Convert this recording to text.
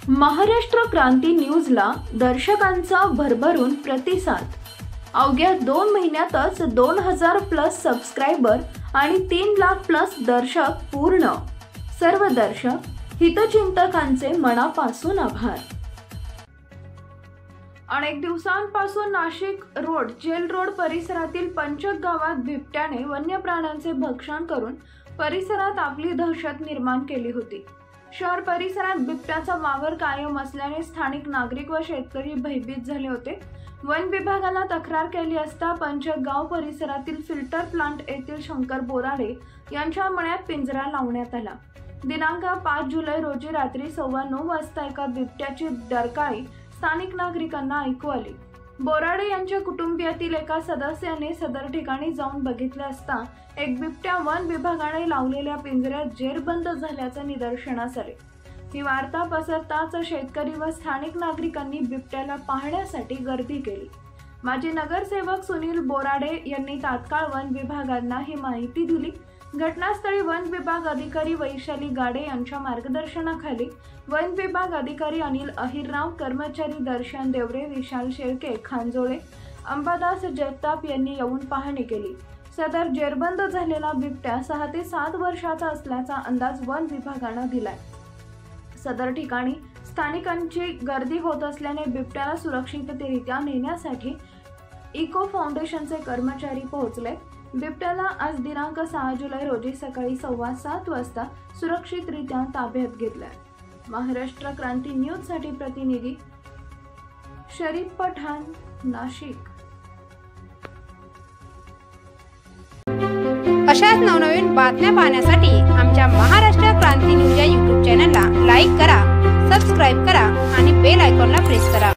महाराष्ट्र क्रांती न्यूजला दर्शकांचा भरभरून प्रतिसाद। अवघ्या 2 महिन्यातच 2000+ सबस्क्रायबर आणि 3 लाख+ दर्शक पूर्ण। सर्व दर्शक हितचिंतकांचे मनापासून आभार। अनेक दिवसांपासून नाशिक रोड जेल रोड परिसरातील पंचक गावात बिबट्याने वन्य प्राण्यांचे भक्षण करून परिसरात आपली दहशत निर्माण केली होती। शहर परिसरात बिबट्याचा वावर कायम असल्याने स्थानिक नागरिक व शेतकरी भयभीत झाले होते। वन विभागाला तक्रार केली असता पंचक गाव परिसरातील फिल्टर प्लांट येथील शंकर बोराडे यांच्या मळ्यात पिंजरा लावण्यात आला। दिनांक 5 जुलै रोजी रात्री 9:15 वाजता एका बिबट्याची डरकाळी स्थानिक नागरिकांना ऐकू आली। बोराडे यांच्या कुटुंबियातील एका सदस्याने सदर ठिकाणी जाऊन बघितले असता एक बिबट्या वन विभागाने लावलेल्या पिंजऱ्यात जेरबंद झाल्याचे निदर्शनास आले। ही वार्ता पसरताच शेतकरी व स्थानिक नागरिकांनी बिबट्याला पाहण्यासाठी गर्दी केली। माजी नगरसेवक सुनील बोराडे यांनी तात्काळ वन विभागांना ही माहिती दिली। घटनास्थळी वन विभाग अधिकारी वैशाली गाडे यांच्या मार्गदर्शनाखाली वन विभाग अधिकारी अनिल अहिरराव, कर्मचारी दर्शन देवरे, विशाल शेळके, खांजोळे, अंबादास जगताप यांनी येऊन पाहणी केली। सदर जेरबंद झालेला बिबट्या 6 ते 7 वर्षाचा असल्याचा अंदाज वन विभागाने दिलाय। सदर ठिकाणी स्थानिकांची गर्दी होत असल्याने बिबट्याला सुरक्षितरित्या नेण्यासाठी इको फाउंडेशनचे कर्मचारी पोहोचले। बिबट्याला आज दिनांक 6 जुलै रोजी सकाळी 7:15 वाजता सुरक्षितरित्या ताब्यात घेतले। महाराष्ट्र क्रांती न्यूज साठी प्रतिनिधी शरीफ पठाण, नाशिक। अशाच नवनवीन बातम्या पाहण्यासाठी आमच्या महाराष्ट्र क्रांती न्यूज या YouTube चॅनलला लाईक करा, सबस्क्राइब करा आणि बेल आयकॉनला प्रेस करा।